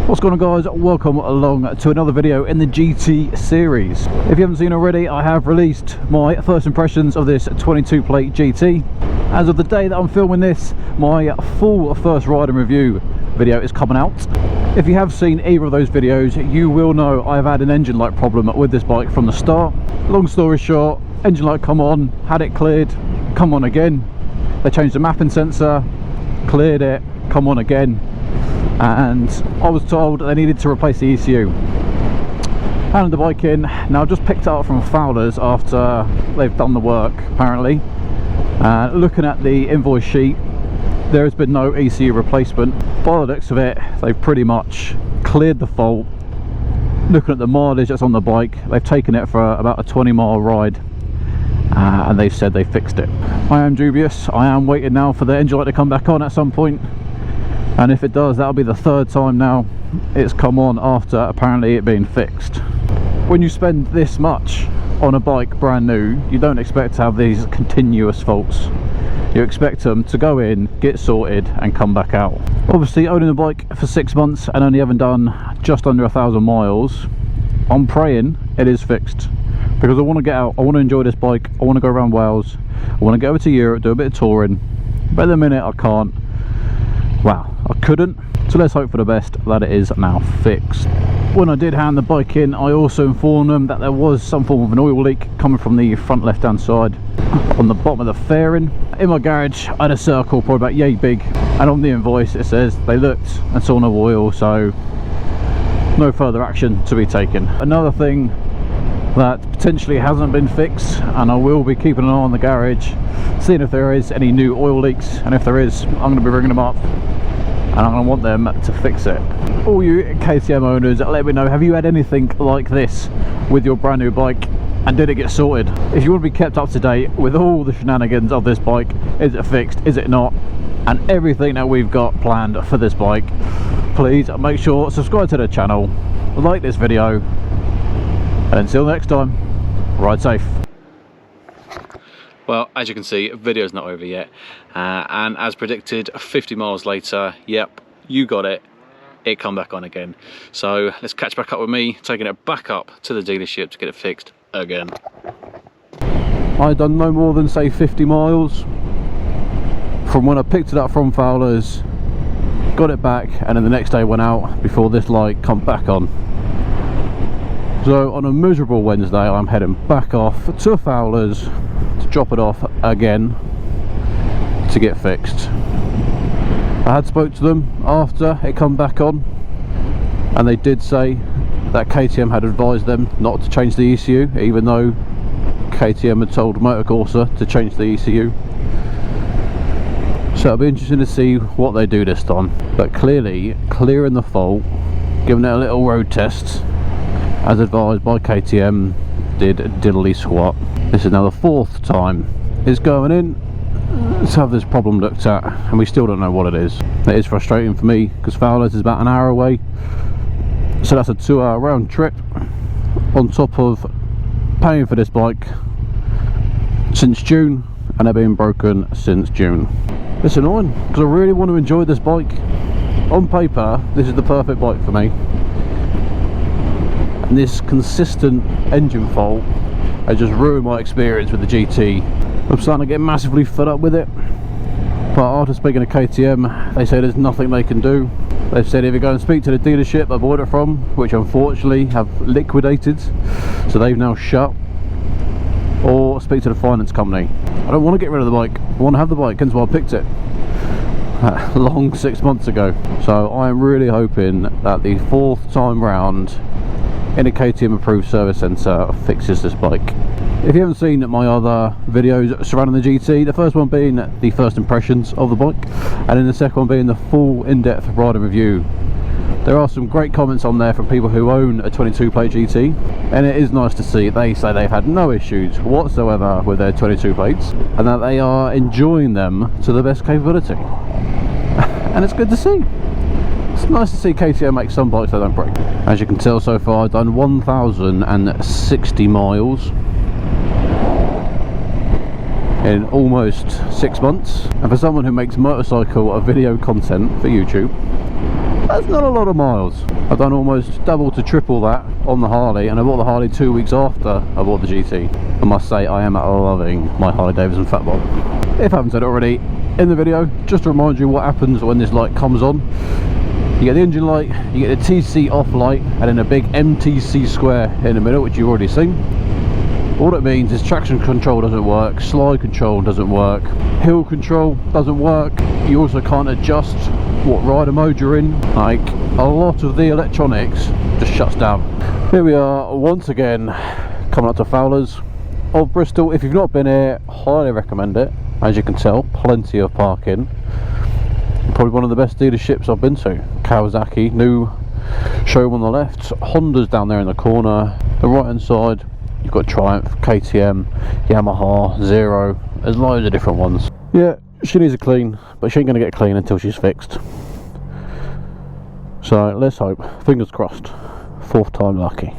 What's going on, guys? Welcome along to another video in the GT series. If you haven't seen already, I have released my first impressions of this 22 plate GT. As of the day that I'm filming this, my full first ride and review video is coming out. If you have seen either of those videos, you will know I've had an engine light problem with this bike from the start. Long story short, engine light come on, had it cleared, come on again. They changed the mapping sensor, cleared it, come on again. And I was told they needed to replace the ECU. Handed the bike in. Now I just picked it up from Fowler's after they've done the work, apparently. Looking at the invoice sheet, there has been no ECU replacement. By the looks of it, they've pretty much cleared the fault. Looking at the mileage that's on the bike, they've taken it for about a 20-mile ride, and they've said they fixed it. I am dubious. I am waiting now for the engine light to come back on at some point. And if it does, that'll be the third time now it's come on after apparently it being fixed. When you spend this much on a bike brand new, you don't expect to have these continuous faults. You expect them to go in, get sorted and come back out. Obviously, owning the bike for 6 months and only having done just under 1,000 miles, I'm praying it is fixed, because I want to get out, I want to enjoy this bike, I want to go around Wales, I want to go over to Europe, do a bit of touring, but at the minute I can't. Well, I couldn't, so let's hope for the best that it is now fixed. When I did hand the bike in, I also informed them that there was some form of an oil leak coming from the front left hand side on the bottom of the fairing. In my garage I had a circle probably about yay big, and on the invoice it says they looked and saw no oil, so no further action to be taken. Another thing that potentially hasn't been fixed, and I will be keeping an eye on the garage, seeing if there is any new oil leaks, and if there is, I'm going to be ringing them up and I'm going to want them to fix it. All you KTM owners, let me know, have you had anything like this with your brand new bike, and did it get sorted? If you want to be kept up to date with all the shenanigans of this bike, is it fixed, is it not, and everything that we've got planned for this bike, please make sure subscribe to the channel, like this video, and until next time, ride safe. Well, as you can see, video's not over yet, and as predicted, 50 miles later, yep, you got it, it come back on again. So let's catch back up with me taking it back up to the dealership to get it fixed again. I'd done no more than say 50 miles from when I picked it up from Fowler's, got it back, and then the next day went out before this light come back on. So on a miserable Wednesday, I'm heading back off to Fowler's to drop it off again to get fixed. I had spoke to them after it come back on, and they did say that KTM had advised them not to change the ECU, even though KTM had told Motorcorsa to change the ECU. So it'll be interesting to see what they do this time. But clearly, clearing the fault, giving it a little road test, as advised by KTM, did diddly squat. This is now the 4th time it's going in to have this problem looked at, and we still don't know what it is. It is frustrating for me because Fowler's is about an hour away, so that's a 2-hour round trip on top of paying for this bike since June, and they're being broken since June. It's annoying because I really want to enjoy this bike. On paper, this is the perfect bike for me, and this consistent engine fault has just ruined my experience with the GT. I'm starting to get massively fed up with it, but after speaking to KTM, they say there's nothing they can do. They've said either go and speak to the dealership I bought it from, which unfortunately have liquidated, so they've now shut, or speak to the finance company. I don't want to get rid of the bike, I want to have the bike, hence why I picked it long 6 months ago. So I am really hoping that the 4th time round in a KTM approved service centre fixes this bike. If you haven't seen my other videos surrounding the GT, the first one being the first impressions of the bike, and then the second one being the full in-depth rider review, there are some great comments on there from people who own a 22 plate GT, and it is nice to see they say they've had no issues whatsoever with their 22 plates and that they are enjoying them to the best capability. And it's good to see. It's nice to see KTM make some bikes that don't break. As you can tell, so far I've done 1,060 miles in almost 6 months, and for someone who makes motorcycle video content for YouTube, That's not a lot of miles. I've done almost double to triple that on the Harley, and I bought the Harley 2 weeks after I bought the GT. I must say I am loving my Harley Davidson Fat Bob. If I haven't said it already in the video, just to remind you what happens when this light comes on. You get the engine light, you get the TC off light, and then a big MTC square in the middle, which you've already seen. All it means is traction control doesn't work, slide control doesn't work, hill control doesn't work. You also can't adjust what rider mode you're in. Like, a lot of the electronics just shuts down. Here we are once again, coming up to Fowler's of Bristol. If you've not been here, highly recommend it. As you can tell, plenty of parking. Probably one of the best dealerships I've been to. Kawasaki, new showroom on the left, Honda's down there in the corner. The right hand side, you've got Triumph, KTM, Yamaha, Zero. There's loads of different ones. Yeah, she needs a clean, but she ain't going to get clean until she's fixed. So let's hope, fingers crossed, 4th time lucky.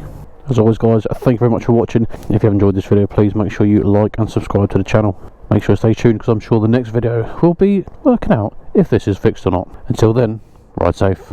As always guys, thank you very much for watching. If you have enjoyed this video, please make sure you like and subscribe to the channel. Make sure to stay tuned, because I'm sure the next video will be working out if this is fixed or not. Until then, ride safe.